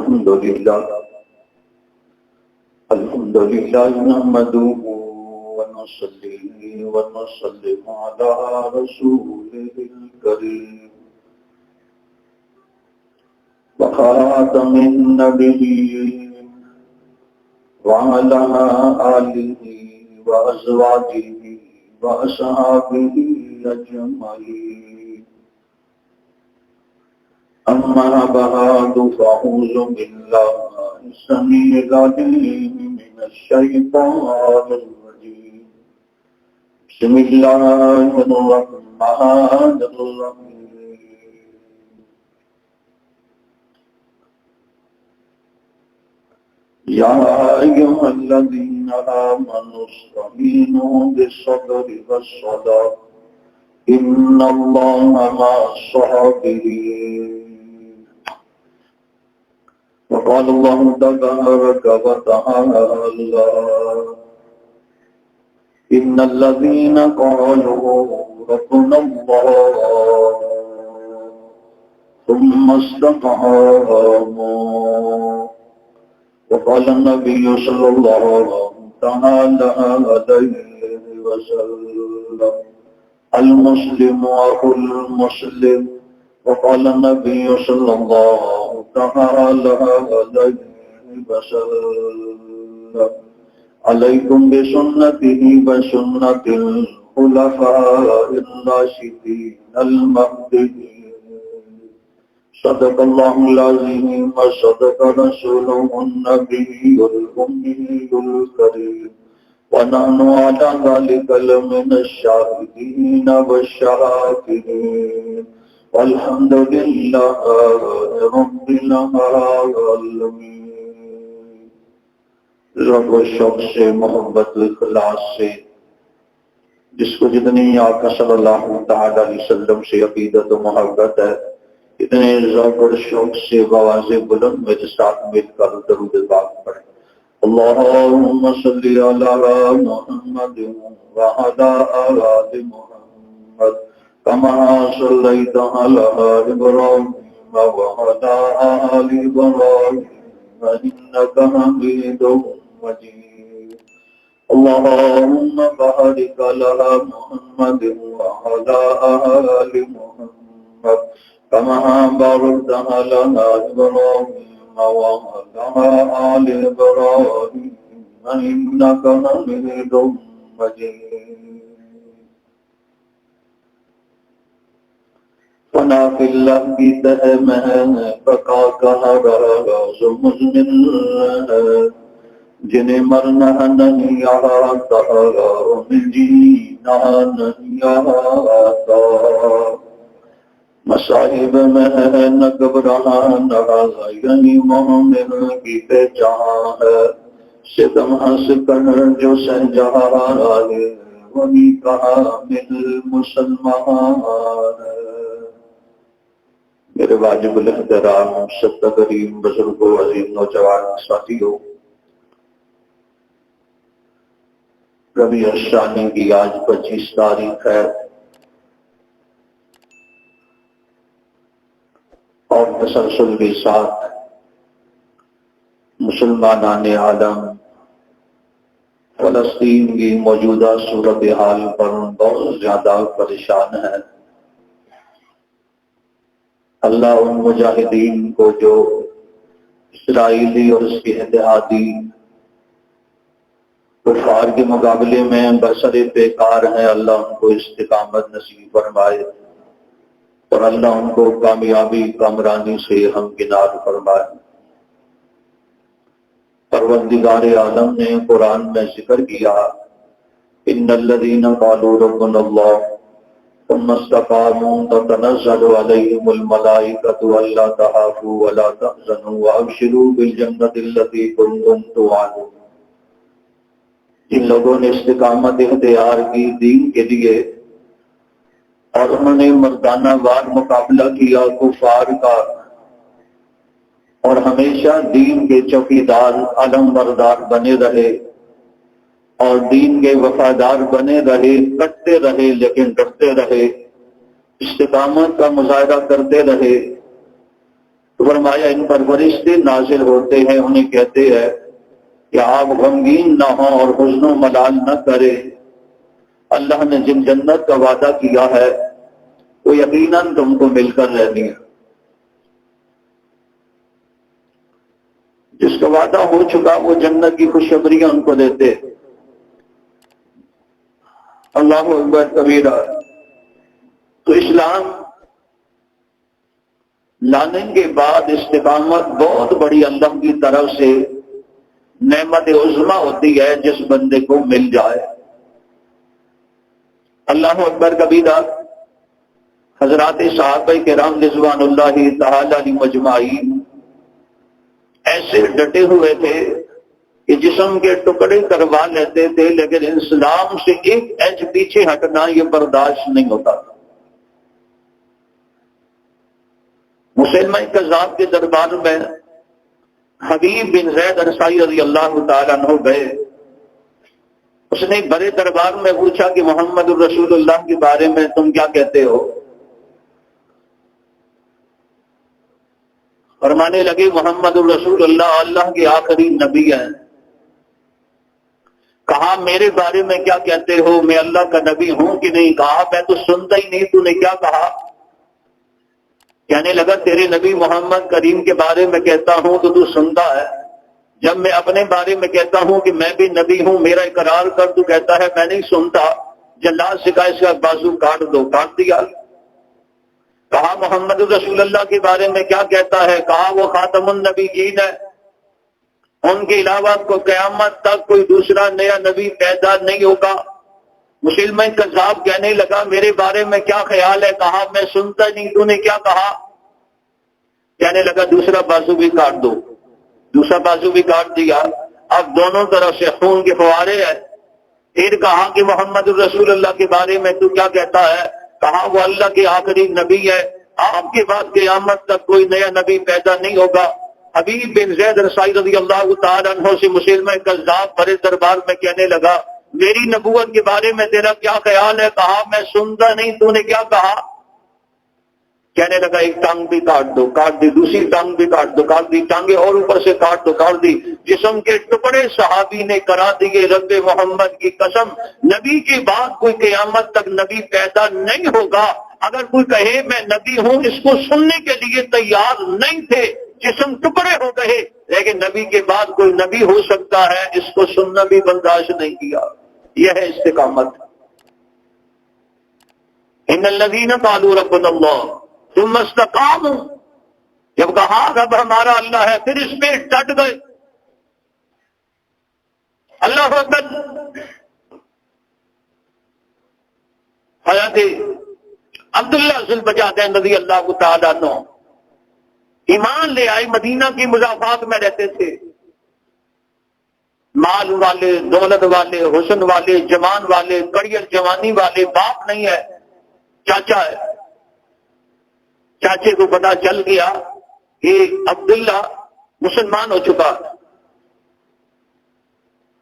الحمد لله نحمده ونصلي ونسلم على رسوله الكريم وخاتم النبيين وعلى آله وأزواجه وأصحابه أجمعين. أما بعد فأعوذ بالله السميع العليم من الشيطان الرجيم. بسم الله الرحمن الرحيم. يا أيها الذين آمنوا استعينوا بالصبر والصلاة إن الله مع الصابرين. وقال الله تبارك وتعالى إن الذين قالوا ربنا الله ثم استقاموا وقال النبي صلى الله تعالى عليه وسلم المسلم أخو المسلم. وقال النبي صلى الله تعالى عليه وسلم عليكم بسنته وسنة الخلفاء الراشدين المهديين. صدق الله العظيم وصدق رسوله النبي الأمي الكريم ونحن على ذلك لمن الشاهدين والشاكرين والحمد لله رب العالمين. رب و شوق سے، محبت و اخلاص سے، جس کو جتنی آقا صلی اللہ تعالی علیہ وسلم سے عقیدت و محبت ہے، اتنے ذوق اور شوق سے بآواز بلند میرے ساتھ مل کر درود پاک پڑھیں. اللهم صل على محمد وعلى آل محمد كما صليت على إبراهيم وعلى آل إبراهيم إنك حميد مجيد. اللهم بارك على محمد وعلى آل محمد كما باركت على إبراهيم وعلى آل إبراهيم إنك حميد مجيد. فنا في الله کی تہ میں بقا کا راز مزمن ہے، جنہیں مرنا نہیں آتا انہیں جینا نہیں آتا. مصائب میں نہ گھبرانا یعنی مومن کی پہچان ہے. ستم ہنس کر جو سہ جہاں ہے وہی کامل مسلمان ہے. میرے واجب الاحترام سب کریم بزرگوں، عظیم نوجوان ساتھیوں، ربیع الثانی کی آج 25 تاریخ ہے اور تسلسل کے ساتھ مسلمانان عالم فلسطین کی موجودہ صورتحال پر بہت زیادہ پریشان ہے. اللہ ان مجاہدین کو جو اسرائیلی اور اس کے اتحادی کفار کے مقابلے میں برسر پیکار ہیں، اللہ ان کو استقامت نصیب فرمائے اور اللہ ان کو کامیابی کامرانی سے ہمکنار فرمائے. پروردگار عالم نے قرآن میں ذکر کیا ان الذین قالوا ربنا اللہ ثم استقاموا تتنزل علیہم الملائکۃ الا تخافوا ولا تحزنوا وابشروا بالجنۃ التي کنتم توعدون. جن لوگوں نے استقامت اختیار کی دین کے لیے اور انہوں نے مردانہ وار مقابلہ کیا کفار کا اور ہمیشہ دین کے چوکیدار علم بردار بنے رہے اور دین کے وفادار بنے رہے، کٹتے رہے لیکن ڈرتے رہے، استقامت کا مظاہرہ کرتے رہے، فرمایا ان پر فرشتے نازل ہوتے ہیں، انہیں کہتے ہیں کہ آپ غمگین نہ ہوں اور حزن و ملال نہ کریں، اللہ نے جن جنت کا وعدہ کیا ہے وہ یقیناً تم کو مل کر رہنی ہے۔ جس کا وعدہ ہو چکا وہ جنت کی خوشخبریاں ان کو دیتے۔ اللہ اکبر کبیرہ۔ تو اسلام لانے کے بعد استقامت بہت بڑی اللہ کی طرف سے نعمت عظمی ہوتی ہے جس بندے کو مل جائے۔ اللہ اکبر کبیرہ۔ حضرات صحابہ کرام رضوان اللہ تعالی علیہم اجمعین ایسے ڈٹے ہوئے تھے کہ جسم کے ٹکڑے کروا لیتے تھے، لیکن اسلام سے ایک انچ پیچھے ہٹنا یہ برداشت نہیں ہوتا تھا۔ مسلمہ کذاب کے دربار میں حبیب بن زید انصاری رضی اللہ تعالیٰ عنہ گئے۔ اس نے بڑے دربار میں پوچھا کہ محمد الرسول اللہ کے بارے میں تم کیا کہتے ہو؟ فرمانے لگے محمد الرسول اللہ اللہ کے آخری نبی ہیں۔ کہا میرے بارے میں کیا کہتے ہو، میں اللہ کا نبی ہوں کہ نہیں؟ کہا میں تو سنتا ہی نہیں، تو نے کیا کہا؟ کہنے لگا تیرے نبی محمد کریم کے بارے میں کہتا ہوں تو سنتا ہے، جب میں اپنے بارے میں کہتا ہوں کہ میں بھی نبی ہوں میرا اقرار کر، تو کہتا ہے میں نہیں سنتا، جلاد سے کہا اس کا بازو کاٹ دو، کاٹ دیا۔ کہا محمد رسول اللہ کے بارے میں کیا کہتا ہے؟ کہا وہ خاتم النبیین ہے، ان کے علاوہ کو قیامت تک کوئی دوسرا نیا نبی پیدا نہیں ہوگا۔ مسلمہ کذاب کہنے لگا میرے بارے میں کیا خیال ہے؟ کہا میں سنتا نہیں، تو نے کیا کہا؟ کہنے لگا دوسرا بازو بھی کاٹ دو، دوسرا بازو بھی کاٹ دیا۔ اب دونوں طرف سے خون کے فوارے ہیں۔ پھر کہا کہ محمد الرسول اللہ کے بارے میں تو کیا کہتا ہے؟ کہا وہ اللہ کے آخری نبی ہے، آپ کے بعد قیامت تک کوئی نیا نبی پیدا نہیں ہوگا۔ حبیب بن زید انصاری رضی اللہ تعالیٰ عنہ سے مسلمہ کذاب بڑے دربار میں کہنے لگا میری نبوت کے بارے میں تیرا کیا خیال ہے؟ کہا میں سنتا نہیں، تو نے کیا کہا؟ کہنے لگا ایک ٹانگ بھی کاٹ دو، کاٹ دی، دوسری ٹانگ بھی کاٹ دو، کاٹ دی، ٹانگیں اور اوپر سے کاٹ دو، کاٹ دی۔ جسم کے ٹکڑے صحابی نے کرا دیے، رب محمد کی قسم نبی کے بعد کوئی قیامت تک نبی پیدا نہیں ہوگا۔ اگر کوئی کہے میں نبی ہوں اس کو سننے کے لیے تیار نہیں تھے، جسم ٹکڑے ہو گئے، لیکن نبی کے بعد کوئی نبی ہو سکتا ہے اس کو سننا بھی برداشت نہیں کیا۔ یہ ہے استقامت۔ ان الذین قالوا ربنا اللہ ثم استقاموا، جب کہا رب ہمارا اللہ ہے پھر اس پہ ڈٹ گئے۔ اللہ اکبر۔ حضرت عبداللہ ذوالبجادین رضی اللہ تعالیٰ عنہ ایمان لے آئے، مدینہ کی مضافات میں رہتے تھے، مال والے، دولت والے، حسن والے، جوان والے، کڑیل جوانی والے، باپ نہیں ہے چاچا ہے۔ چاچے کو پتا چل گیا کہ عبداللہ مسلمان ہو چکا،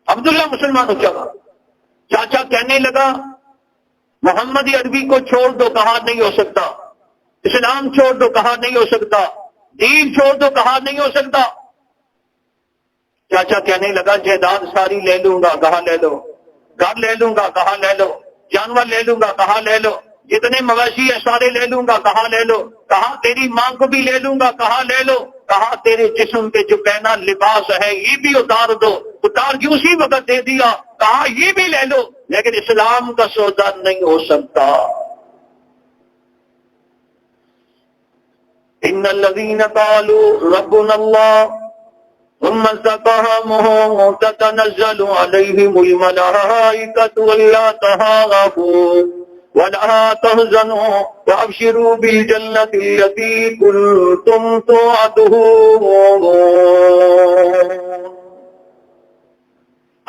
عبداللہ مسلمان ہو چکا۔ چاچا کہنے لگا محمد عربی کو چھوڑ دو، کہا نہیں ہو سکتا، اسلام چھوڑ دو، کہا نہیں ہو سکتا، دین چھوڑ دو، کہا نہیں ہو سکتا۔ چاچا کہنے لگا جائیداد ساری لے لوں گا، کہا لے لو، گھر لے لوں گا، کہا لے لو، جانور لے لوں گا، کہا لے لو، جتنے مویشی ہیں سارے لے لوں گا، کہا لے لو، کہا تیری ماں کو بھی لے لوں گا، کہا لے لو، کہا تیرے جسم پہ جو پہنا لباس ہے یہ بھی اتار دو، اتار کے اسی وقت دے دیا، کہا یہ بھی لے لو، لیکن اسلام کا سودا نہیں ہو سکتا۔ ان الذین قالوا ربنا اللہ ثم استقاموا تتنزل عليهم الملائكة ألا تخافوا ولا تحزنوا وابشروا بالجنة التي كنتم توعدون۔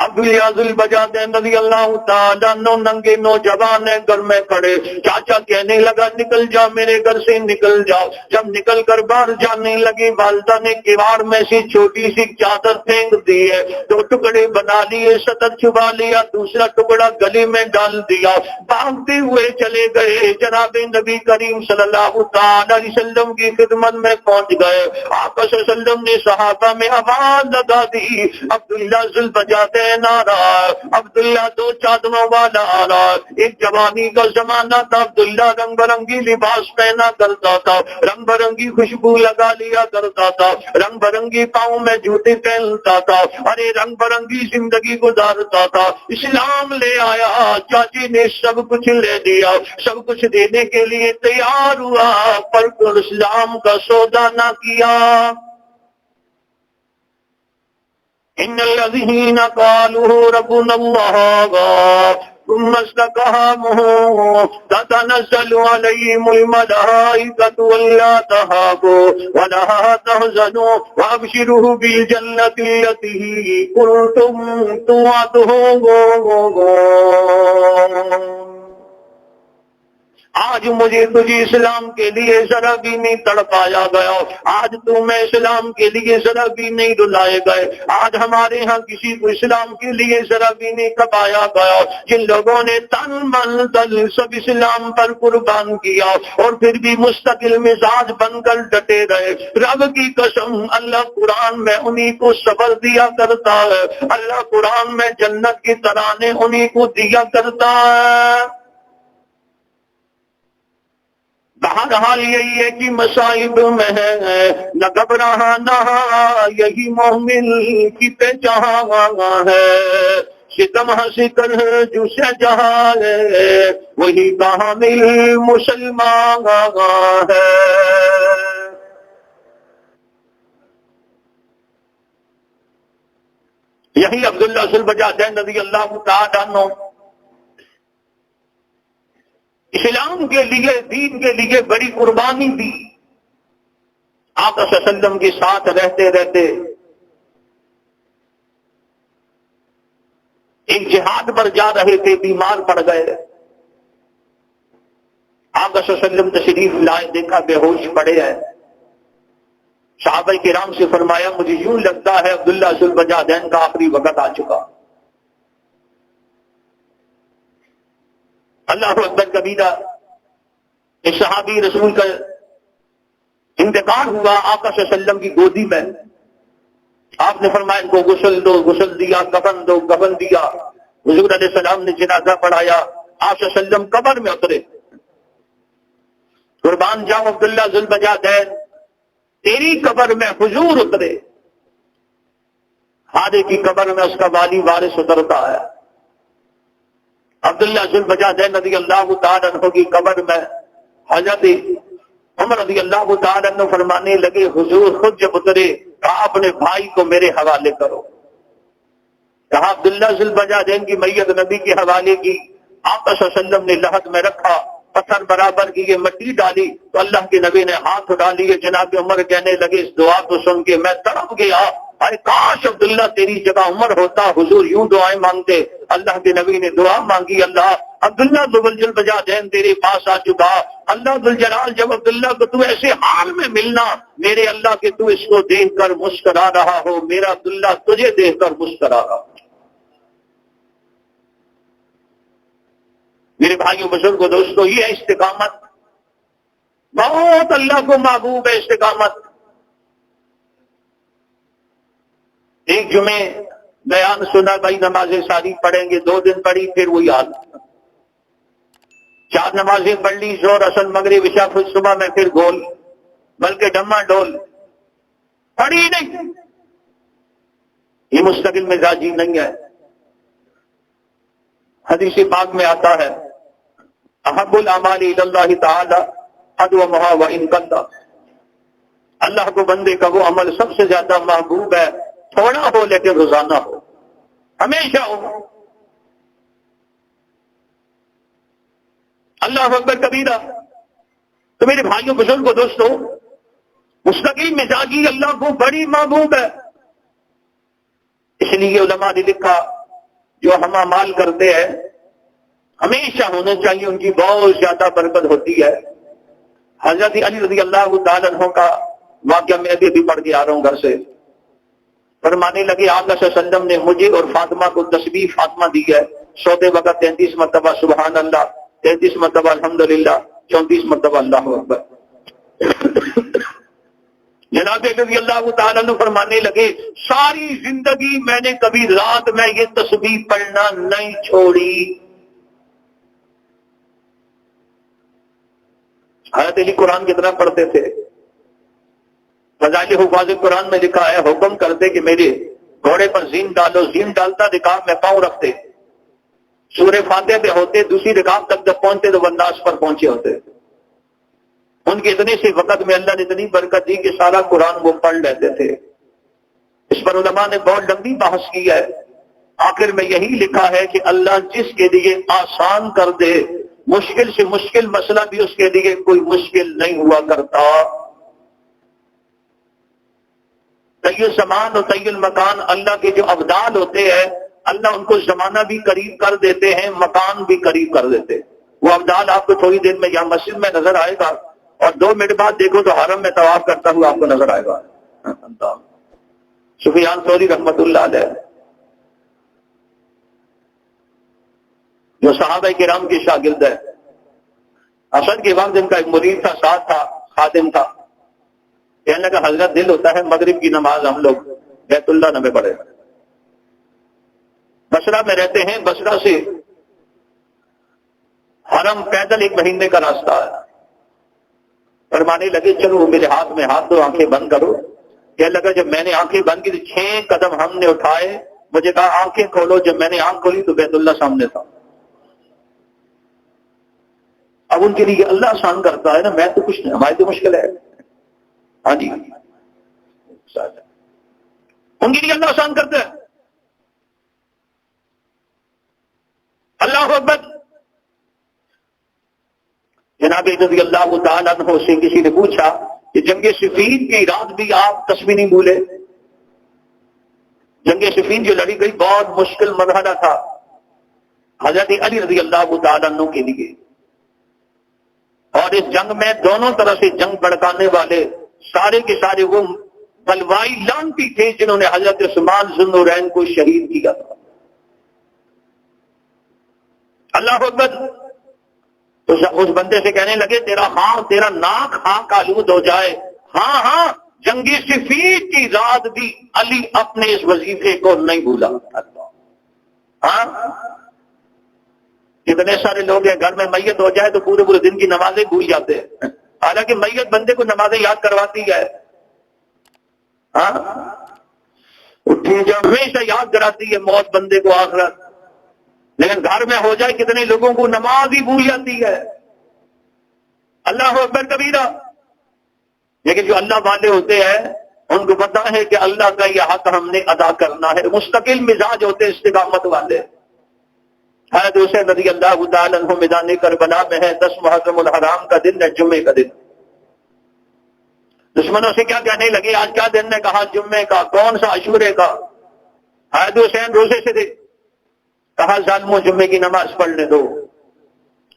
عبداللہ ذوالبجادین رضی اللہ تعالیٰ عنہ ننگے نوجوان ہیں گھر میں کھڑے. چاچا کہنے لگا نکل جا میرے گھر سے نکل جاؤ. جب نکل کر باہر جانے لگے والدہ نے کیوار میں سے چھوٹی سی چادر پھینک دی ہے. 2 ٹکڑے بنا لیے, سطر چھپا لیا, دوسرا ٹکڑا گلے میں ڈال دیا, بھاگتے ہوئے چلے گئے. جناب نبی کریم صلی اللہ تعالی علیہ وسلم کی خدمت میں پہنچ گئے. آقا صلی اللہ علیہ وسلم نے صحابہ میں آواز لگا دی, عبداللہ ذوالبجادین آ رہا, عبداللہ 2 چادروں والا آ رہا. ایک جوانی کا زمانہ تھا, عبداللہ رنگ برنگی لباس پہنا کرتا تھا, رنگ برنگی خوشبو لگا لیا کرتا تھا, رنگ برنگی پاؤں میں جوتے پہنتا تھا, ارے رنگ برنگی زندگی گزارتا تھا. اسلام لے آیا, چاچی نے سب کچھ لے دیا, سب کچھ دینے کے لیے تیار ہوا, پر اسلام کا سودا نہ کیا. ان الذين قالوا ربنا الله ثم استقاموا تتنزل عليهم الملائكة ألا تخافوا ولا تحزنوا وابشروا بالجنة التي كنتم توعدون. آج مجھے تجھے اسلام کے لیے ذرا بھی نہیں تڑپایا گیا, آج تمہیں اسلام کے لیے ذرا بھی نہیں رلائے گئے, آج ہمارے ہاں کسی کو اسلام کے لیے ذرا بھی نہیں کھپایا گیا. جن لوگوں نے تن من دل سب اسلام پر قربان کیا اور پھر بھی مستقل مزاج بن کر ڈٹے رہے, رب کی قسم اللہ قرآن میں انہی کو صبر دیا کرتا ہے, اللہ قرآن میں جنت کی ترانے انہی کو دیا کرتا ہے. بہرحال یہی ہے کہ مصائب میں ہے نہ گھبرانا, یہی مومن کی پہچان ہے. ستم ہنس کر جو سے جہاں ہے وہی کامل مسلمان ہے. یہی عبداللہ ذوالبجادین رضی اللہ تعالیٰ عنہ اسلام کے لیے, دین کے لیے بڑی قربانی دی. آقا صلی اللہ علیہ وسلم کے ساتھ رہتے رہتے ایک جہاد پر جا رہے تھے, بیمار پڑ گئے. آقا صلی اللہ علیہ وسلم تشریف لائے, دیکھا بے ہوش پڑے ہیں. صحابہ کرام سے فرمایا مجھے یوں لگتا ہے عبداللہ ذوالبجادین کا آخری وقت آ چکا. اللہ اکبر کبیرہ. ایک صحابی رسول کا انتقال ہوا آقا صلی اللہ علیہ وسلم کی گودی میں. آپ نے فرمایا ان کو غسل دو, غسل دیا, کفن دو, کفن دیا. حضور علیہ السلام نے جنازہ پڑھایا, آپ صلی اللہ علیہ وسلم قبر میں اترے. قربان جاؤں عبداللہ ذوالبجادین, تیری قبر میں حضور اترے. ہادے کی قبر میں اس کا والی وارث اترتا ہے. عبداللہ ذوالبجادین رضی اللہ تعالیٰ عنہ کی قبر میں حضرت عمر رضی اللہ تعالیٰ عنہ فرمانے لگے حضور خود جب اترے کہا اپنے بھائی کو میرے حوالے کرو. کہا عبداللہ ذوالبجادین کی میت نبی کے حوالے کی. آقا صلی اللہ علیہ وسلم نے لحد میں رکھا, پتھر برابر کی, مٹی ڈالی تو اللہ کے نبی نے ہاتھ اٹھا لیے. جناب عمر کہنے لگے اس دعا کو سن کے میں تڑپ گیا, ارے کاش عبداللہ تیری جگہ عمر ہوتا, حضور یوں دعائیں مانگتے. اللہ کے نبی نے دعا مانگی, اللہ عبداللہ ذوالبجادین تیرے پاس آ چکا. اللہ ذوالجلال جب عبداللہ کو تو ایسے حال میں ملنا, میرے اللہ کے تو اس کو دیکھ کر مسکرا رہا ہو, میرا عبداللہ تجھے دیکھ کر مسکرا رہا. میرے بھائیوں بزرگوں دوستوں, یہ ہے استقامت. بہت اللہ کو محبوب ہے استقامت. ایک جمعے بیان سنا بھائی نمازیں ساری پڑھیں گے, 2 دن پڑھی پھر وہی حال. 4 نمازیں پڑھ لی, زور اثر مغرب عشاء, پھر صبح میں پھر گول, بلکہ ڈما ڈول پڑھی نہیں. یہ مستقل مزاجی نہیں ہے. حدیث پاک میں آتا ہے احب الاعمال الی اللہ تعالی ادومها وان قل. اللہ کو بندے کا وہ عمل سب سے زیادہ محبوب ہے, تھوڑا ہو لیکن روزانہ ہو, ہمیشہ ہو. اللہ اکبر کبیرہ. تو میرے بھائیوں بزرگوں دوستوں, مستقل مزاجی اللہ کو بڑی محبوب ہے. اس لیے علماء نے لکھا جو ہم اعمال کرتے ہیں ہمیشہ ہونے چاہیے، ان کی بہت زیادہ برکت ہوتی ہے۔ حضرت علی رضی اللہ تعالیٰ عنہ کا واقعہ میں ابھی پڑھ کے آ رہا ہوں گھر سے۔ فرمانے لگے آقا صلی اللہ علیہ وسلم نے مجھے اور فاطمہ کو تسبیح فاطمہ دی ہے، سوتے وقت 33 مرتبہ سبحان اللہ، 33 مرتبہ الحمدللہ، 34 مرتبہ اللہ اکبر۔ جناب رضی اللہ تعالیٰ عنہ فرمانے لگے ساری زندگی میں نے کبھی رات میں یہ تسبیح پڑھنا نہیں چھوڑی۔ حضرت علی قرآن کتنا پڑھتے تھے؟ فضائل حفاظ قرآن میں لکھا ہے حکم کرتے کہ میرے گھوڑے پر زین ڈالو، زین ڈالتا رکاب میں پاؤں رکھتے، سورہ فاتحہ پہ ہوتے، دوسری رکاب تک جب پہنچتے تو والناس پر پہنچے ہوتے۔ ان کے اتنے سے وقت میں اللہ نے اتنی برکت دی کہ سارا قرآن وہ پڑھ لیتے تھے۔ اس پر علماء نے بہت لمبی بحث کی ہے، آخر میں یہی لکھا ہے کہ اللہ جس کے لیے آسان کر دے، مشکل سے مشکل مسئلہ بھی اس کے لیے کوئی مشکل نہیں ہوا کرتا۔ طی الزمان اور طی المکان، اللہ کے جو ابدال ہوتے ہیں اللہ ان کو زمانہ بھی قریب کر دیتے ہیں، مکان بھی قریب کر دیتے ہیں۔ وہ ابدال آپ کو تھوڑی دیر میں یہاں مسجد میں نظر آئے گا، اور 2 منٹ بعد دیکھو تو حرم میں طواف کرتا ہوا آپ کو نظر آئے گا۔ سفیان ثوری رحمۃ اللہ علیہ، جو صحابہ کرام کے شاگرد ہے، عصر کے وقت جن کا ایک مرید تھا، ساتھ تھا، خادم تھا، کہنے لگا حضرت دل ہوتا ہے مغرب کی نماز ہم لوگ بیت اللہ میں پڑھے۔ بصرہ میں رہتے ہیں، بصرہ سے حرم پیدل 1 مہینے کا راستہ ہے۔ فرمانے لگے چلو میرے ہاتھ میں ہاتھ دو، آنکھیں بند کرو۔ کہنے لگا جب میں نے آنکھیں بند کی تو 6 قدم ہم نے اٹھائے، مجھے کہا آنکھیں کھولو، جب میں نے آنکھ کھولی تو بیت اللہ سامنے تھا۔ اب ان کے لیے اللہ آسان کرتا ہے نا، میں تو کچھ نہیں، ہماری تو مشکل ہے۔ ہاں جی، ان کے لیے اللہ آسان کرتا ہے۔ اللہ اکبر۔ جناب رضی اللہ تعالیٰ عنہ سے کسی نے پوچھا کہ جنگ صفین کی رات بھی آپ تسبیح نہیں بھولے؟ جنگ صفین جو لڑی گئی بہت مشکل مرحلہ تھا حضرت علی رضی اللہ تعالیٰ عنہ کے لیے، اور اس جنگ میں دونوں طرح سے جنگ بڑکانے والے سارے کے سارے وہ بلوائی لانتی تھے جنہوں نے حضرت عثمان ذو النورین کو شہید کیا تھا۔ اللہ اکبر۔ تو اس بندے سے کہنے لگے تیرا ناک خاک آلود ہو جائے، ہاں ہاں جنگ صفین کی رات بھی علی اپنے اس وظیفے کو نہیں بھولا۔ ہاں کتنے سارے لوگ ہیں گھر میں میت ہو جائے تو پورے پورے دن کی نمازیں بھول جاتے ہیں، حالانکہ میت بندے کو نمازیں یاد کرواتی ہے۔ ہاں اٹھی جب ہمیشہ یاد کراتی ہے موت بندے کو آخرت، لیکن گھر میں ہو جائے کتنے لوگوں کو نماز ہی بھول جاتی ہے۔ اللہ اکبر کبیرہ۔ لیکن جو اللہ والے ہوتے ہیں ان کو پتا ہے کہ اللہ کا یہ حق ہم نے ادا کرنا ہے، مستقل مزاج ہوتے ہیں استقامت والے۔ حضرت حسین رضی اللہ تعالیٰ عنہ میدان کربلا میں ہے، 10 محرم الحرام کا دن ہے، جمعے کا دن۔ دشمنوں سے کیا کہنے لگے آج کیا دن نے کہا جمعے کا، کون سا عاشورے کا؟ حضرت حسین روزے سے تھے، کہا ظالموں جمعے کی نماز پڑھنے دو۔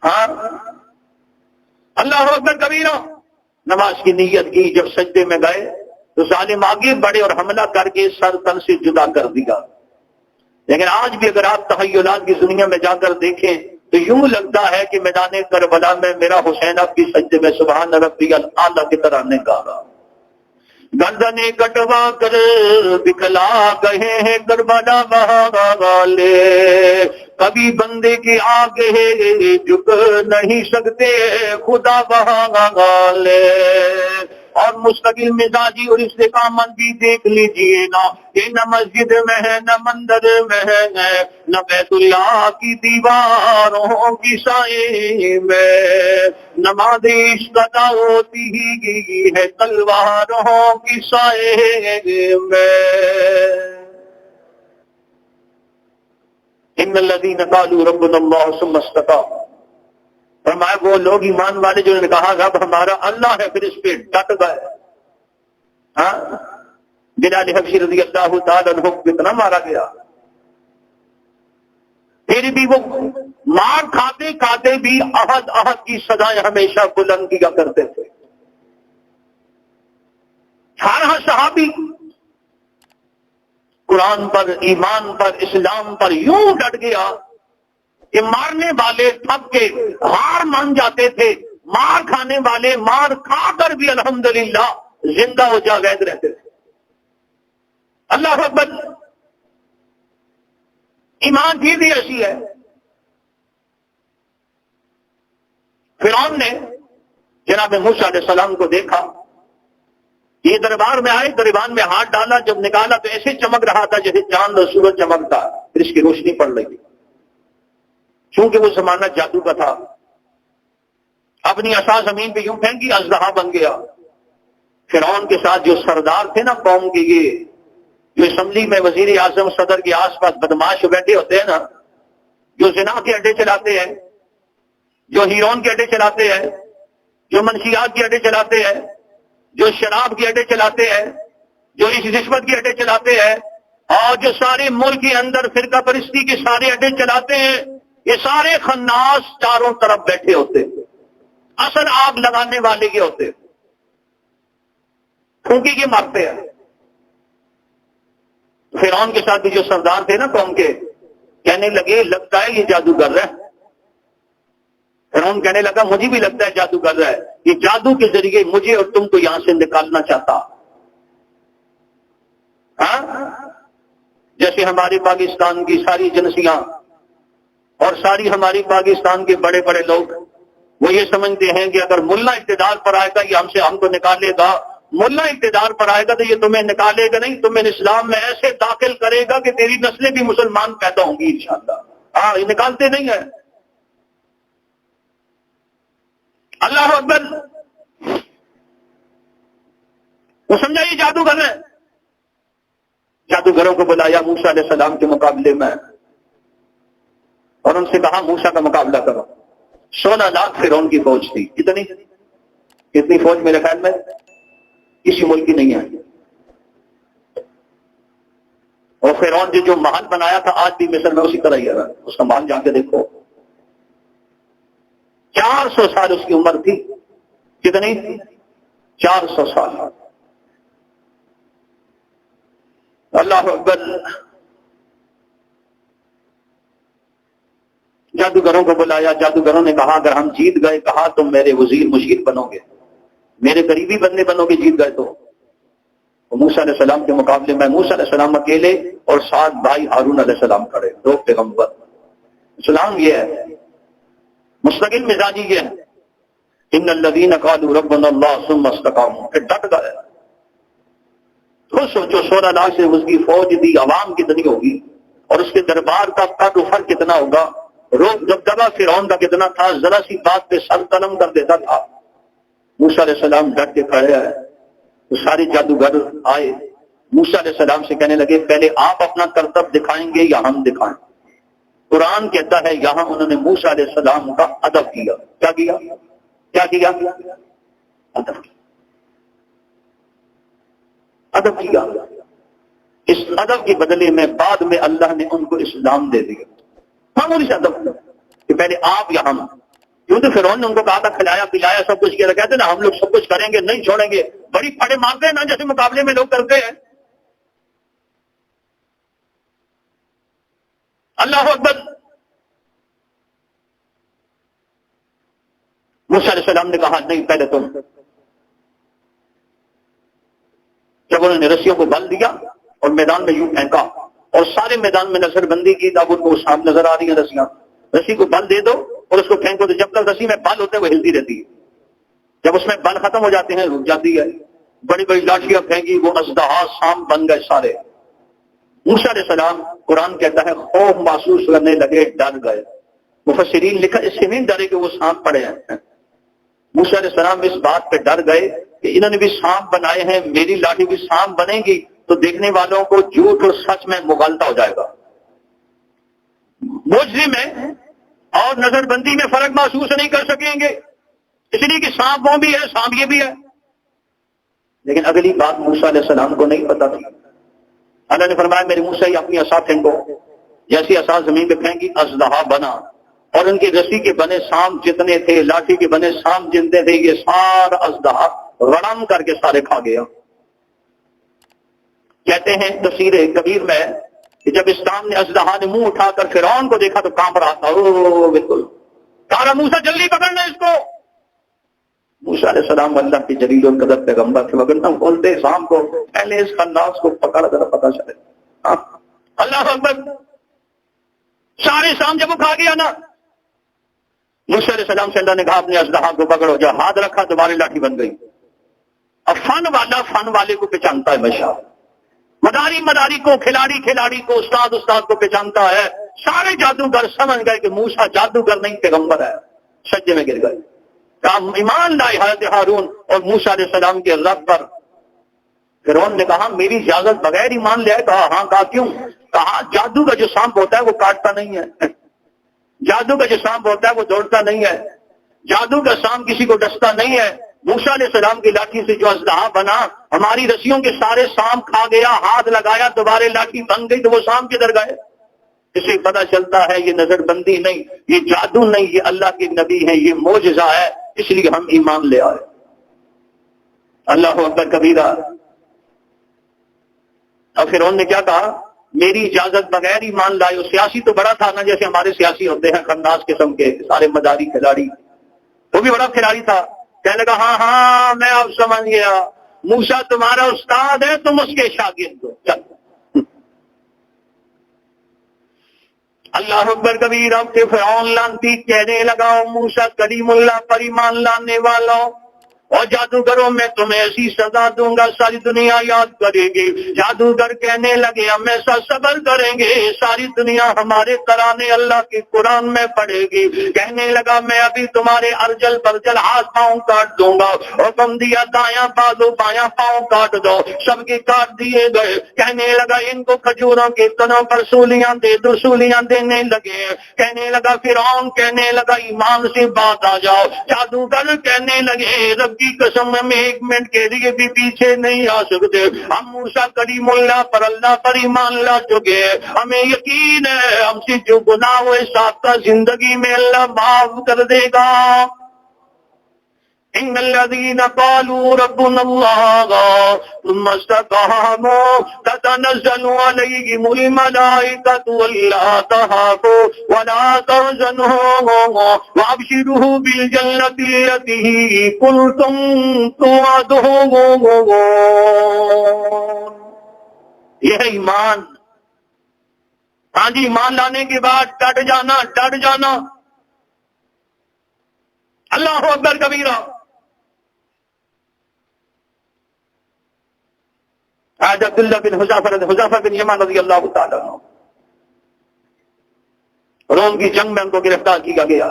ہاں اللہ اکبر کبیرہ۔ نماز کی نیت کی، جب سجدے میں گئے تو ظالم آگے بڑھے اور حملہ کر کے سر تن سے جدا کر دیا۔ لیکن آج بھی اگر آپ تخیلات کی دنیا میں جا کر دیکھیں تو یوں لگتا ہے کہ میدان کربلا میں میرا حسین اب بھی سجدے میں سبحان ربی الاعلیٰ کی طرح نے گا۔ گردنیں کٹوا کر دکھلا گئے ہیں کربلا والے، کبھی بندے کے آگے جھک نہیں سکتے خدا والے۔ اور مستقل مزاجی اور استقامت بھی دیکھ لیجئے نا، یہ نہ مسجد میں ہے نہ مندر میں ہے، نہ بیت اللہ کی دیواروں کی سائے میں، نماز عشق ادا ہوتی ہی ہے تلواروں کی سائے میں۔ ان الذین قالوا ربنا اللہ ثم استقاموا، فرمایا وہ لوگ ایمان والے جو نے کہا رب ہمارا اللہ ہے، پھر اس پہ ڈٹ گئے۔ ہاں بلال حبشی رضی اللہ تعالیٰ عنہ کو کتنا مارا گیا، پھر بھی وہ مار کھاتے کھاتے بھی احد احد کی سزائیں ہمیشہ بلند کیا کرتے تھے. 18 صحابی قرآن پر، ایمان پر، اسلام پر یوں ڈٹ گیا کہ مارنے والے تھک کے ہار مان جاتے تھے، مار کھانے والے مار کھا کر بھی الحمدللہ زندہ و جاوید رہتے تھے. اللہ اکبر. ایمان بھی ایسی ہے. فرعون نے جناب موسیٰ علیہ السلام کو دیکھا، یہ دربار میں آئے، دربان میں ہاتھ ڈالا، جب نکالا تو ایسے چمک رہا تھا جیسے چاند اور سورج چمکتا، پھر اس کی روشنی پڑ رہی. چونکہ وہ زمانہ جادو کا تھا، اپنی عصا زمین پہ یوں پھینکی، اژدہا بن گیا. فرعون کے ساتھ جو سردار تھے نا قوم کے، یہ جو اسمبلی میں وزیر اعظم صدر کے آس پاس بدماش بیٹھے ہوتے ہیں نا، جو زنا کے اڈے چلاتے ہیں، جو ہیرون کے اڈے چلاتے ہیں، جو منشیات کے اڈے چلاتے ہیں، جو شراب کے اڈے چلاتے ہیں، جو اس رشوت کے اڈے چلاتے ہیں، اور جو سارے ملک کے اندر فرقہ پرستی کے سارے اڈے چلاتے ہیں، یہ سارے خناس چاروں طرف بیٹھے ہوتے، اصل آگ لگانے والے کے ہوتے، پھونکی کے مارتے ہیں. فرعون کے ساتھ بھی جو سردار تھے نا قوم کے، کہنے لگے لگتا ہے یہ جادوگر ہے. فرعون کہنے لگا مجھے بھی لگتا ہے جادوگر ہے، یہ جادو کے ذریعے مجھے اور تم کو یہاں سے نکالنا چاہتا. ہاں، جیسے ہمارے پاکستان کی ساری ایجنسیاں اور ساری ہماری پاکستان کے بڑے بڑے لوگ وہ یہ سمجھتے ہیں کہ اگر ملا اقتدار پر آئے گا یہ ہم کو نکالے گا، ملا اقتدار پر آئے گا تو یہ تمہیں نکالے گا نہیں، تمہیں اسلام میں ایسے داخل کرے گا کہ تیری نسلیں بھی مسلمان پیدا ہوں گی انشاءاللہ. ہاں، یہ نکالتے نہیں ہیں. اللہ اکبر. وہ سمجھا یہ جادوگر ہے. جادوگروں کو بلایا موسیٰ علیہ السلام کے مقابلے میں اور ان سے کہا موسیٰ کا مقابلہ کرو. 16 لاکھ فرعون کی فوج تھی. اتنی فوج میرے خیال میں کسی ملک کی نہیں ہے. اور فرعون جو محل بنایا تھا آج بھی مصر میں اسی طرح ہی ہے، اس کا محل جا کے دیکھو. 400 سال اس کی عمر تھی. کتنی؟ 400 سال. اللہ اکبر. جادوگروں کو بلایا. جادوگروں نے کہا اگر ہم جیت گئے، کہا تم میرے وزیر مشیر بنو گے، میرے قریبی بندے بنو گے جیت گئے تو. موسیٰ علیہ السلام کے مقابلے میں موسیٰ علیہ السلام اکیلے اور 7 بھائی ہارون علیہ السلام کھڑے، 2 پیغمبر. اسلام یہ ہے، مستقل مزاجی یہ ہے. ان الذین قالوا ربنا اللہ ثم استقاموا، کہ ڈٹ گئے. تو سوچو 16 لاکھ سے اس کی فوج دی، عوام کتنی ہوگی، اور اس کے دربار کا قد و فر کتنا ہوگا. روب دبدبا فرعون کا کتنا تھا، ذرا سی بات پہ سر قلم کر دیتا تھا. موسیٰ علیہ السلام ڈٹ کے کھڑے ہیں. تو سارے جادوگر آئے موسیٰ علیہ السلام سے کہنے لگے پہلے آپ اپنا کرتب دکھائیں گے یا ہم دکھائیں. قرآن کہتا ہے یہاں انہوں نے موسیٰ علیہ السلام کا ادب کیا. کیا کیا؟ ادب کیا. ادب کیا. اس ادب کے بدلے میں بعد میں اللہ نے ان کو اسلام دے دیا. ہم اور اس ادب کہ پہلے آپ یا ہم. کیونکہ فرعون نے ان کو کہا تھا کھلایا پلایا سب کچھ کیا تھا، کہتے نا ہم لوگ سب کچھ کریں گے، نہیں چھوڑیں گے. بڑی پھڑے مارتے ہیں نا جیسے مقابلے میں لوگ کرتے ہیں. اللہ اکبر. موسیٰ علیہ السلام نے کہا نہیں پہلے تم. جب انہوں نے رسیوں کو بل دیا اور میدان میں یوں پھینکا اور سارے میدان میں نظر بندی کی، تب ان کو سامنے نظر آ رہی ہیں رسیاں. رسی کو بل دے دو اور اس کو پھینکو تو جب تک رسی میں بل ہوتے ہیں وہ ہلتی رہتی ہے. جب اس میں بل ختم ہو جاتے ہیں رک جاتی ہے. بڑی بڑی لاٹھیاں پھینکی، وہ اژدہا سانپ بن گئے سارے. موسیٰ علیہ السلام قرآن کہتا ہے خوف محسوس کرنے لگے، ڈر گئے. مفسرین لکھا اس سے نہیں ڈرے کہ وہ سانپ پڑے ہیں. موسیٰ علیہ السلام اس بات پہ ڈر گئے کہ انہوں نے بھی سانپ بنائے ہیں، میری لاٹھی بھی سانپ بنے گی تو دیکھنے والوں کو جھوٹ اور سچ میں مغالطہ ہو جائے گا. موجزے میں اور نظر بندی میں فرق محسوس نہیں کر سکیں گے، اس لیے کہ سانپ وہ بھی ہے، سانپ یہ بھی ہے. لیکن اگلی بات موسیٰ علیہ السلام کو نہیں پتا تھی. اللہ نے فرمایا میرے منہ سے ہی اپنی عصا پھینکو. جیسی عصا زمین پہ پھینکی اژدہا بنا، اور ان کی رسی کے بنے سانپ جتنے تھے، لاٹھی کے بنے سانپ جتنے تھے، یہ سارا اژدہا رڑم کر کے سارے کھا گیا۔ کہتے ہیں تفسیر کبیر میں کہ جب اسلام نے اژدہا نے منہ اٹھا کر فرعون کو دیکھا تو کانپ رہا تھا، او بالکل کہا موسیٰ جلدی پکڑنا اس کو۔ موسیٰ علیہ السلام اللہ کی جلیل القدر پیغمبر تھے، مگر نہ بولتے سانپ کو، پہلے اس خناس کو پکڑ کر پتہ چلے۔ اللہ اکبر، سارے سانپ جب وہ کھا گیا نا، موسیٰ علیہ السلام سے اللہ نے کہا اپنے اژدہا کو پکڑو، جو ہاتھ رکھا تمہاری لاٹھی بن گئی۔ اب فن والا فن والے کو پہچانتا ہے بشا، مداری کو، کھلاڑی کو، استاد کو پہچانتا ہے۔ سارے جادوگر سمجھ گئے کہ موسیٰ جادوگر نہیں پیغمبر ہے، سجدے میں گر گئے۔ کہا ایمان لائے حضرت ہارون اور موسیٰ علیہ السلام کے رب پر۔ فرعون نے کہا میری اجازت بغیر ایمان لے آئے؟ کہا ہاں۔ کہا کیوں؟ کہا جادو کا جو سانپ ہوتا ہے وہ کاٹتا نہیں ہے، جادو کا جو سانپ ہوتا ہے وہ دوڑتا نہیں ہے، جادو کا سانپ کسی کو ڈستا نہیں ہے۔ موسیٰ علیہ السلام کی لاٹھی سے جو اژدہا بنا، ہماری رسیوں کے سارے سانپ کھا گیا، ہاتھ لگایا دوبارے لاٹھی بن گئی، تو وہ سانپ کدھر گئے؟ اسے پتہ چلتا ہے یہ نظر بندی نہیں، یہ جادو نہیں، یہ اللہ کے نبی ہیں، یہ معجزہ ہے، اس لیے ہم ایمان لے آئے۔ اللہ اکبر کبیرہ۔ اور پھر انہوں نے کیا کہا؟ میری اجازت بغیر ایمان لائے۔ وہ سیاسی تو بڑا تھا نا، جیسے ہمارے سیاسی ہوتے ہیں خناس قسم کے سارے مداری کھلاڑی، وہ بھی بڑا کھلاڑی تھا۔ کہنے لگا ہاں میں اب سمجھ گیا، موسیٰ تمہارا استاد ہے، تم اس کے شاگرد ہو، چل۔ اللہ اکبر کبیر۔ اب کے فرعون لانتی کہنے لگا موسیٰ کلیم اللہ پر ایمان لانے والوں اور جادوگروں میں تمہیں ایسی سزا دوں گا ساری دنیا یاد کرے گی۔ جادوگر کہنے لگے ہم ایسا صبر کریں گے ساری دنیا ہمارے ترانے اللہ کے قرآن میں پڑھے گی۔ کہنے لگا میں ابھی تمہارے ارجل برجل ہاتھ پاؤں کاٹ دوں گا۔ حکم دیا دایاں بازو بایاں پاؤں کاٹ دو، سب کے کاٹ دیے گئے۔ کہنے لگا ان کو کھجوروں کے تنوں پر سولیاں دے دو، سولیاں دینے لگے۔ کہنے لگا فرعون کہنے لگا ایمان سے بات آ جاؤ۔ جادوگر کہنے لگے رب کی قسم میں ایک منٹ کے لیے بھی پیچھے نہیں آ سکتے، ہم موسیٰ کلیم اللہ پر ایمان لا چکے، ہمیں یقین ہے ہم سے جو گناہ ہوئے سابقہ زندگی میں اللہ معاف کر دے گا۔ ان الذين قالوا ربنا الله ثم استقاموا تتنزل عليهم الملائكة الا تخافوا ولا تحزنوا وابشروا بالجنة التي كنتم توعدون۔ یہ ہے ایمان۔ ہاں جی، ایمان لانے کے بعد ڈٹ جانا۔ اللہ اکبر کبیرہ۔ آج عبداللہ بن حذیفہ بن یمان رضی اللہ تعالیٰ عنہ، روم کی جنگ میں ان کو گرفتار کیا گیا۔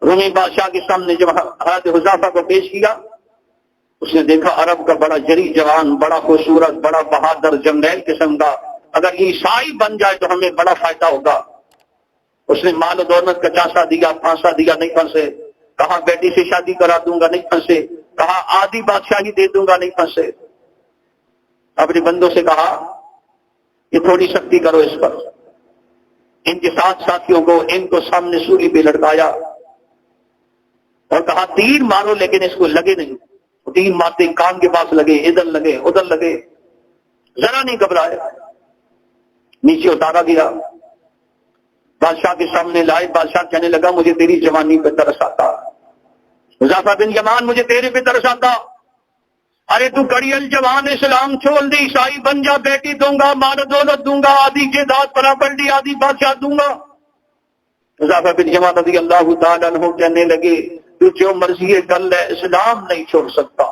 رومی بادشاہ کے سامنے جب حضرت حذیفہ کو پیش کیا، اس نے دیکھا عرب کا بڑا جری جوان، بڑا خوبصورت، بڑا بہادر جرنیل قسم کا، اگر یہ عیسائی بن جائے تو ہمیں بڑا فائدہ ہوگا۔ اس نے مال و دولت کا چانسا دیا، پھانسا دیا، نہیں پھنسے۔ کہا بیٹی سے شادی کرا دوں گا، نہیں پھنسے۔ کہا آدھی بادشاہی دے دوں گا، نہیں پھنسے۔ اپنے بندوں سے کہا کہ تھوڑی سختی کرو اس پر۔ ان کے ساتھ ساتھیوں کو ان کو سامنے سولی پہ لٹکایا اور کہا تیر مارو لیکن اس کو لگے نہیں۔ تیر مارتے کان کے پاس لگے، ادھر لگے، ادھر لگے، ذرا نہیں گھبرائے۔ نیچے اتارا گیا، بادشاہ کے سامنے لائے۔ بادشاہ کہنے لگا مجھے تیری جوانی پہ ترس آتا، حذیفہ بن یمان مجھے تیرے پہ ترس آتا۔ ارے تو کڑیل جوان، اسلام چھوڑ دے، عیسائی بن جا، بیٹی دوں گا، مال و دولت دوں گا، آدھی جائیداد پراپرٹی، آدھی بادشاہ دوں گا۔ حذیفہ بن یمان رضی اللہ تعالیٰ عنہ کہنے لگے تو جو مرضی کر لے، اسلام نہیں چھوڑ سکتا۔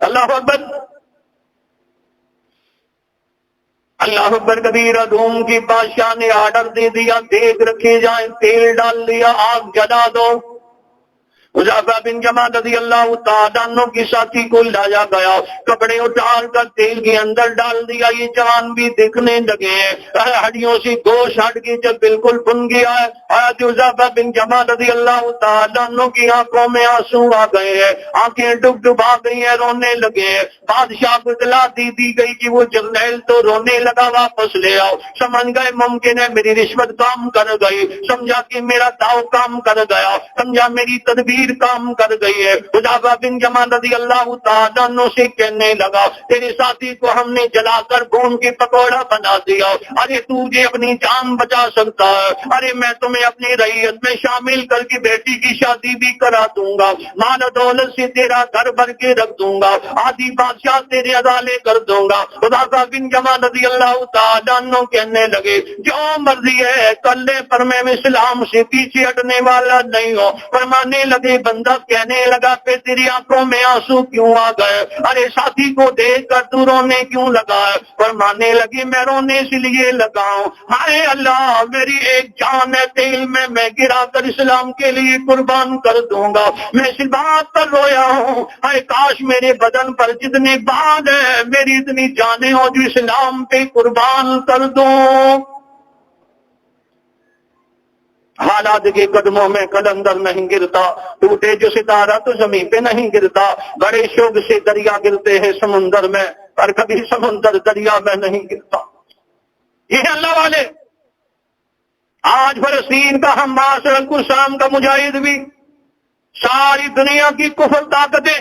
اللہ اکبر، اللہ اکبر کبیرہ۔ روم کی بادشاہ نے آرڈر دے دیا دیگ رکھے جائیں، تیل ڈال دیا، آگ جلا دو۔ حذیفہ بن یمان رضی اللہ تعالیٰ عنہ کی ساتھی کو لایا گیا، کپڑے اتار کر تیل کے اندر ڈال دیا، یہ جوان بھی دیکھنے لگے ہیں، ہڈیوں سے گوشت ہٹ کے جب بالکل بن گیا ہے، حضرت حذیفہ بن یمان رضی اللہ تعالیٰ عنہ کی آنکھوں میں آنسو آ گئے ہیں، آنکھیں ڈب ڈبا گئی ہیں، رونے لگے ہیں۔ بادشاہ کو اطلاع دی گئی کہ وہ جرنیل تو رونے لگا، واپس لے آؤ۔ سمجھ گئے ممکن ہے میری رشوت کام کر گئی، سمجھا کہ میرا داؤ کام کر گیا، سمجھا میری تدبیر کام کر گئی ہے۔ حذیفہ بن یمان رضی اللہ تعالیٰ عنہ سے کہنے لگا تیرے ساتھی کو ہم نے جلا کر بھون کے پکوڑا بنا دیا، ارے تو مجھے اپنی جان بچا سکتا ہے، ارے میں تمہیں اپنی رعیت میں شامل کر کے بیٹی کی شادی بھی کرا دوں گا، مال و دولت سے تیرا گھر بھر کے رکھ دوں گا، آدھی بادشاہ تیرے حوالے کر دوں گا۔ حذیفہ بن یمان رضی اللہ تعالیٰ عنہ کہنے لگے جو مرضی ہے کر لے، پر میں اسلام سے پیچھے ہٹنے والا نہیں ہوں۔ فرمانے لگے بندہ کہنے لگا پھر تیری آنکھوں میں آنسو کیوں آ گئے، ارے ساتھی کو دیکھ کر تو رونے کیوں لگا ہے؟ فرمانے لگی میں رونے اس لیے لگا ہوں، ہائے اللہ میری ایک جان ہے تیل میں گرا کر اسلام کے لیے قربان کر دوں گا، میں اس بات پر رویا ہوں، ہائے کاش میرے بدن پر جتنے بال ہے میری اتنی جانیں ہو جو اسلام پہ قربان کر دوں۔ حالات کے قدموں میں قلندر نہیں گرتا، ٹوٹے جو ستارہ تو زمین پہ نہیں گرتا، بڑے شوق سے دریا گرتے ہیں سمندر میں، پر کبھی سمندر دریا میں نہیں گرتا۔ یہ اللہ والے آج فلسطین کا حماس اور القسام کا مجاہد بھی ساری دنیا کی کفر طاقتیں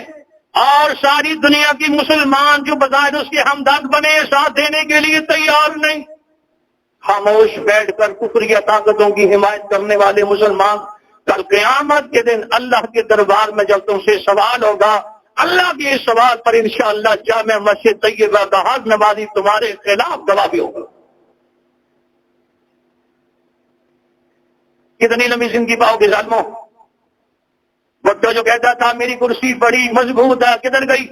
اور ساری دنیا کی مسلمان جو بظاہر اس کے ہمدرد بنے ساتھ دینے کے لیے تیار نہیں، خاموش بیٹھ کر کفریہ طاقتوں کی حمایت کرنے والے مسلمان کل قیامت کے دن اللہ کے دربار میں جب تم سے سوال ہوگا، اللہ کے اس سوال پر انشاءاللہ جامع مسجد طیبہ کا حق نوازی تمہارے خلاف گواہ بھی ہوگا۔ کتنی لمبی زندگی پاؤ گے ظالموں؟ بٹو جو کہتا تھا میری کرسی بڑی مضبوط ہے کدھر گئی؟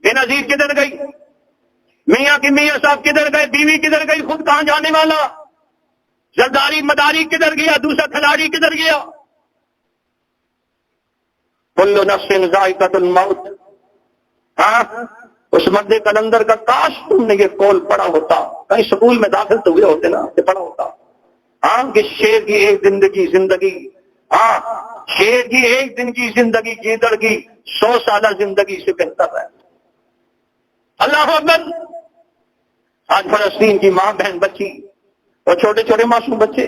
بے نظیر کدھر گئی؟ میاں کی میاں صاحب کدھر گئے؟ بیوی کدھر گئی؟ خود کہاں جانے والا؟ زرداری مداری کدھر گیا؟ دوسرا کھلاڑی کدھر گیا؟ کل نفس ذائقۃ الموت۔ ہاں اس مرد کلندر کا کاش تم نے یہ قول پڑھا ہوتا، کہیں سکول میں داخل تو ہوئے ہوتے نا، کہ پڑھا ہوتا۔ ہاں کہ شیر کی ایک دن کی زندگی، ہاں شیر کی ایک دن کی زندگی گیدڑ کی 100 سالہ زندگی سے بہتر ہے۔ اللہ اکبر۔ آج فلسطین کی ماں بہن بچی اور چھوٹے چھوٹے معصوم بچے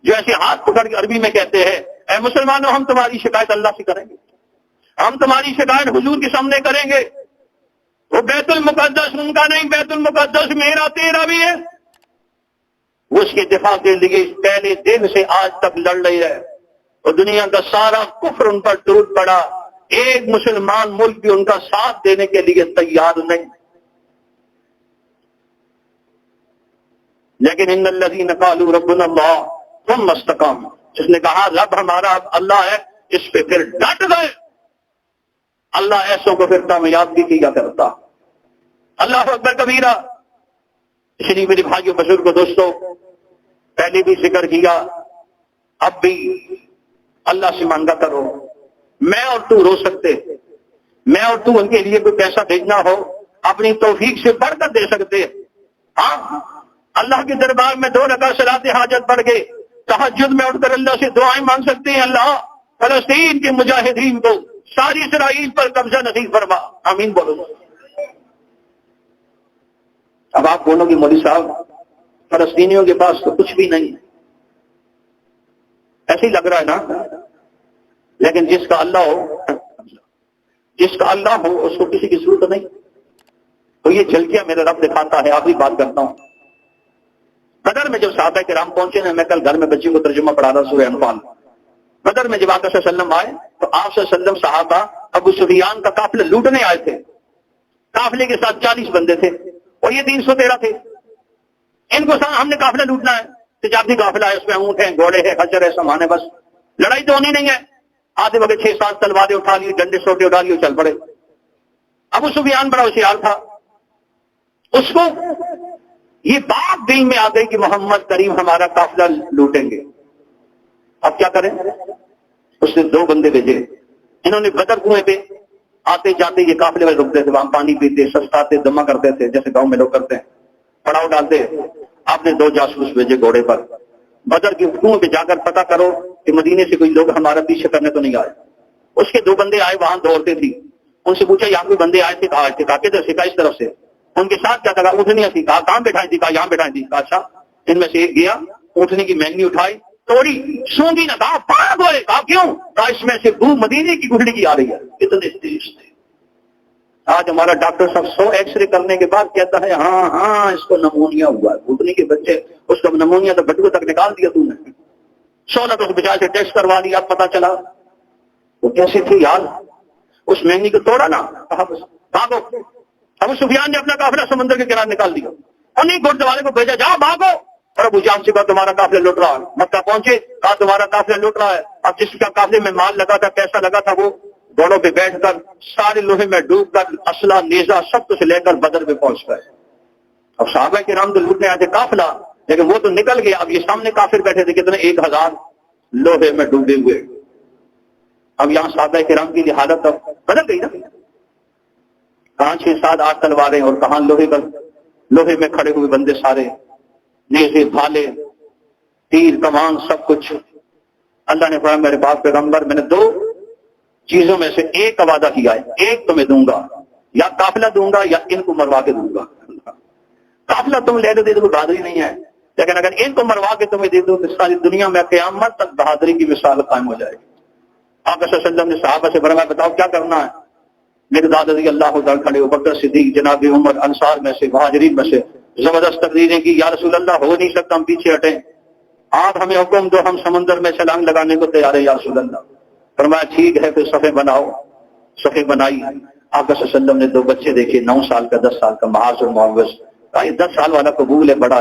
جو ایسے ہاتھ پکڑ کے عربی میں کہتے ہیں اے مسلمانوں ہم تمہاری شکایت اللہ سے کریں گے، ہم تمہاری شکایت حضور کے سامنے کریں گے۔ وہ بیت المقدس ان کا نہیں، بیت المقدس میرا تیرا بھی ہے۔ وہ اس کے دفاع کے لیے پہلے دن سے آج تک لڑ رہی ہے، اور دنیا کا سارا کفر ان پر ٹوٹ پڑا، ایک مسلمان ملک بھی ان کا ساتھ دینے کے لیے تیار نہیں۔ لیکن ان الذین قالوا ربنا اللہ ثم استقاموا، جس نے کہا رب ہمارا اللہ ہے، اس پہ پھر ڈٹ گئے، اللہ ایسوں کو پھر کامیاب بھی کیا کرتا۔ اللہ اکبر کبیرہ۔ اس لیے میرے بھائیوں بزرگوں دوستوں، پہلے بھی ذکر کیا، اب بھی اللہ سے مانگا کرو۔ میں اور تو رو سکتے، میں اور تو ان کے لیے کوئی پیسہ بھیجنا ہو اپنی توفیق سے بڑھ کر دے سکتے۔ ہاں اللہ کے دربار میں 2 رکعت صلاۃ حاجت پڑھ کے تہجد میں اٹھ کر اللہ سے دعائیں مانگ سکتے ہیں، اللہ فلسطین کے مجاہدین کو ساری اسرائیل پر قبضہ نصیب فرما، آمین بولو۔ اب آپ بولو گے مولوی صاحب فلسطینیوں کے پاس تو کچھ بھی نہیں ہے، ایسے ہی لگ رہا ہے نا، لیکن جس کا اللہ ہو اس کو کسی کی ضرورت نہیں۔ تو یہ جھلکیاں میرا رب دکھاتا ہے۔ آخری بات کرتا ہوں، بدر میں جب صحابہ کرام پہنچے نا، میں کل گھر میں بچی کو ترجمہ پڑھا رہا سورہ انفال۔ بدر میں جب آقا صلی اللہ علیہ وسلم آئے تو آپ صلی اللہ علیہ وسلم صحابہ ابو سفیان کا قافلہ لوٹنے آئے تھے، قافلے کے ساتھ 40 بندے تھے اور یہ 313 تھے۔ ان کو ہم نے قافلہ لوٹنا ہے، تجارتی قافلہ ہے، اس میں اونٹ ہیں، گھوڑے ہیں، خچر ہے، سامان ہے، بس لڑائی تو ہونی نہیں ہے۔ آدھے وقت 6-7 تلواریں اٹھا لی، ڈنڈے سوٹے اٹھا لیے، چل پڑے۔ ابو سفیان بڑا ہوشیار تھا، اس کو یہ بات دل میں آ گئی کہ محمد کریم ہمارا قافلہ لوٹیں گے، اب کیا کریں؟ اس نے 2 بندے بھیجے، انہوں نے بدر کنویں پہ آتے جاتے یہ قافلے والے رکتے تھے، وہاں پانی پیتے، سستاتے، جمع کرتے تھے جیسے گاؤں میں لوگ کرتے ہیں، پڑاؤ ڈالتے۔ آپ نے 2 جاسوس بھیجے گھوڑے پر، بدر کے کنویں پہ جا کر پتہ کرو کہ مدینے سے کوئی لوگ ہمارا پیچھے کرنے تو نہیں آئے۔ اس کے 2 بندے آئے، وہاں دوڑتے تھی، ان سے پوچھا یہاں کوئی بندے آئے تھے؟ کہا کہا اس طرف سے۔ ان کے ساتھ کیا تھا؟ اونٹنی تھی۔ کہا کہاں بٹھائی تھی؟ کہا یہاں بٹھائی تھی۔ کہا اچھا۔ ان میں سے ایک گیا، اونٹنی کی مہنگی اٹھائی، توڑی، سونگی نہ، کہا پاک ہوئے۔ کہا کیوں؟ کہا اس میں سے بو مدینے کی گھڑی کی آ رہی ہے۔ اتنے تیز تھے۔ آج ہمارا ڈاکٹر صاحب 100 ایکس رے کرنے کے بعد کہتا ہے ہاں اس کو نمونیا ہوا ہے۔ گھٹنی کے بچے، اس کا نمونیا تو بٹوے تک نکال دیا تم نے۔ 16 تو بچارے سے ٹیسٹ کروا لیا، اب پتا چلا وہ کیسے تھے یار۔ اس مہنگی کو توڑا نا، کہا بس بھاگو۔ ابو سفیان نے اپنا قافلہ سمندر کے کنارے نکال دیا، انہیں گھڑ والے کو بھیجا جاؤ بھاگو۔ اور ابو جان سے کہا تمہارا قافلہ لوٹ رہا ہے۔ مکہ پہنچے، کہا تمہارا قافلہ لوٹ رہا ہے۔ اب جس کا قافلے میں مال لگا تھا، پیسہ لگا تھا، وہ گھوڑوں پہ بیٹھ کر سارے لوہے میں ڈوب کر اسلحہ نیزہ سب کچھ لے کر بدر پہ پہنچ گئے۔ اب صحابہ کرام تو لوٹنے آئے تھے قافلہ، لیکن وہ تو نکل گیا۔ اب یہ سامنے کافر بیٹھے تھے، کتنے 1000 لوہے میں ڈوبے ہوئے۔ اب یہاں صحابہ کرام کی حالت اب بدل گئی نا، کہاں 6 7 8 تلواریں اور کہاں لوہے میں کھڑے ہوئے بندے، سارے نیزے، بھالے، تیر، کمان، سب کچھ۔ اللہ نے فرمایا میرے پاک پیغمبر، میں نے 2 چیزوں میں سے ایک کا وعدہ کیا ہے، ایک تمہیں دوں گا، یا قافلہ دوں گا یا ان کو مروا کے دوں گا۔ قافلہ تم لے دے تو بہادری نہیں ہے، لیکن اگر ان کو مروا کے تمہیں دے دوں تو ساری دنیا میں قیامت تک بہادری کی مثال قائم ہو جائے گی۔ آپ صلی اللہ علیہ وسلم نے صحابہ سے فرمایا بتاؤ کیا کرنا ہے؟ میرے دادا رضی اللہ تعالیٰ کھڑے، بکر صدیق، جناب عمر، انصار میں سے، مہاجرین میں سے زبردست تقریریں کی، یا رسول اللہ ہو نہیں سکتا، ہم پیچھے ہٹیں، آپ ہمیں حکم دو، ہم سمندر میں چھلانگ لگانے کو تیار ہے یا رسول اللہ۔ فرمایا ٹھیک ہے، پھر صفیں بناؤ۔ صفیں بنائی۔ آپ صلی اللہ علیہ وسلم نے 2 بچے دیکھے، 9 سال کا 10 سال کا، معاذ اور معوذ۔ کہا یہ 10 سال والا قبول ہے بڑا،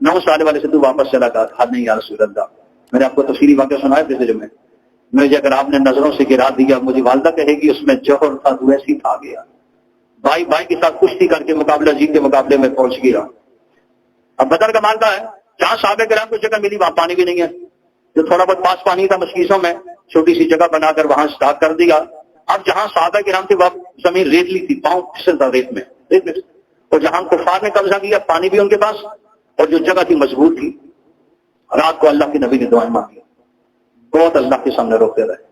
9 سال والے سے تو واپس چلا گیا۔ کہا نہیں یا رسول اللہ، میں نے آپ کو تفصیلی واقعہ سنایا پچھلے جمعے، مجھے اگر آپ نے نظروں سے گرا دیا، مجھے والدہ کہے گی اس میں جوہر تھا تو ایسی کھا گیا۔ بھائی کے ساتھ کشتی کر کے مقابلہ جیت کے مقابلے میں پہنچ گیا۔ اب بدر کا مال کا ہے، جہاں صحابہ کرام کو جگہ ملی وہاں پانی بھی نہیں ہے، جو تھوڑا بہت پاس پانی تھا مشکیزوں میں چھوٹی سی جگہ بنا کر وہاں اسٹاک کر دیا۔ اب جہاں صحابہ کرام تھے وہاں زمین ریتلی تھی، پاؤں پھسلتا ریت میں، اور جہاں کفار نے قبضہ کیا پانی بھی ان کے پاس، اور جو جگہ تھی مضبوط تھی۔ رات کو اللہ کے نبی نے دعائیں مانگی، بہت اللہ کے سامنے روتے رہے،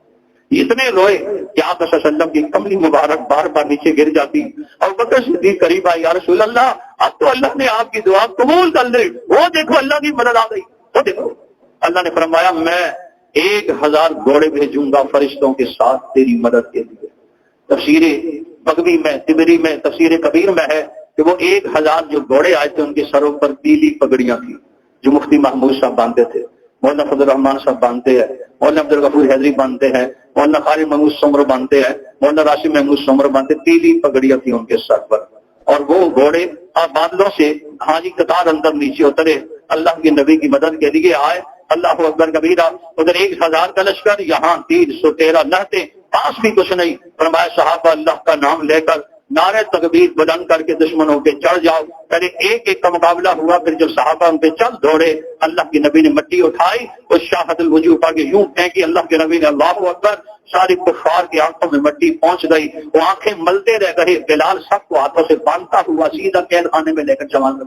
اتنے روئے کہ آپ صلی اللہ علیہ وسلم کی کملی مبارک بار بار نیچے گر جاتی، اور بکر صدیق قریب آئی، یا رسول اللہ اب تو اللہ نے آپ کی دعا قبول کر لی، وہ دیکھو اللہ کی مدد آ گئی، وہ دیکھو۔ اللہ نے فرمایا میں 1000 گھوڑے بھیجوں گا فرشتوں کے ساتھ تیری مدد کے لیے۔ تفسیر بغوی میں، طبری میں، تفسیر کبیر میں ہے کہ وہ 1000 جو گھوڑے آئے تھے ان کے سروں پر پیلی پگڑیاں تھیں جو مفتی محمود صاحب باندھتے تھے، مولانا فضل الرحمان صاحب باندھتے ہیں، مولانا عبد الغفور حیدری باندھتے ہیں، مولانا خالد محمود سمر باندھتے ہیں، مولانا راشد محمود سمر باندھتے، پیلی پگڑیاں تھیں ان کے سر پر، اور وہ گھوڑے بادلوں سے حاجی قطار اندر نیچے اترے، اللہ کے نبی کی مدد کے لیے آئے۔ اللہ اکبر کبیرہ، ادھر 1000 کا لشکر، یہاں 313 لہتے، پاس بھی کچھ نہیں۔ فرمایا صحابہ اللہ کا نام لے کر نعرہ تکبیر بلند کر کے دشمنوں پہ چڑھ جاؤ۔ پہلے ایک کا مقابلہ ہوا، پھر جب صحابہ ان پہ چل دوڑے، اللہ کے نبی نے مٹی اٹھائی اور شاہد الوجوہ پا کے یوں پھینکی، اللہ کے نبی نے اللہ اکبر، ساری کفار کی آنکھوں میں مٹی پہنچ گئی، وہ آنکھیں ملتے رہ گئے۔ بلال سب کو ہاتھوں سے باندھتا ہوا سیدھا قید خانے میں لے کر جوان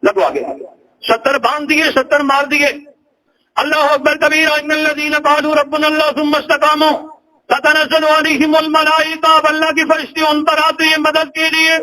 لگوا گیا، 70 باندھ دیے، 70 مار دیے۔ اللہ اکبر کبیرہ، ان الذین قالوا ربنا اللہ ثم استقاموا تتنزل علیہم الملائکہ، اب اللہ کی فرشتے ان پر آتے ہیں مدد کے لیے۔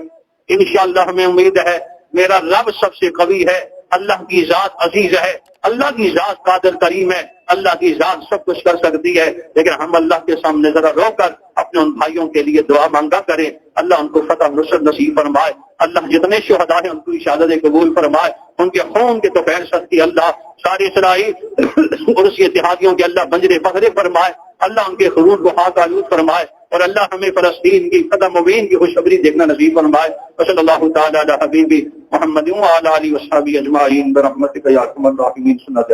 انشاءاللہ ہمیں امید ہے میرا رب سب سے قوی ہے، اللہ کی ذات عزیز ہے، اللہ کی ذات قادر کریم ہے، اللہ کی ذات سب کچھ کر سکتی ہے، لیکن ہم اللہ کے سامنے ذرا رو کر اپنے ان بھائیوں کے لیے دعا مانگا کریں، اللہ ان کو فتح نصرت نصیب فرمائے، اللہ جتنے شہداء ہیں ان کی شہادت قبول فرمائے، ان کے خون کے تو خیر سکتی اللہ سارے اسرائیل اور اس کے اتحادیوں کے اللہ بنجرے فخرے فرمائے، اللہ ان کے خون کو خاک آلود فرمائے، اور اللہ ہمیں فلسطین کی فتح مبین کی خوشخبری دیکھنا نصیب فرمائے۔ وصلی اللہ تعالی علی حبیبی محمد وعلی آلہ وصحبہ اجمعین برحمتک یا ارحم الراحمین۔ سنت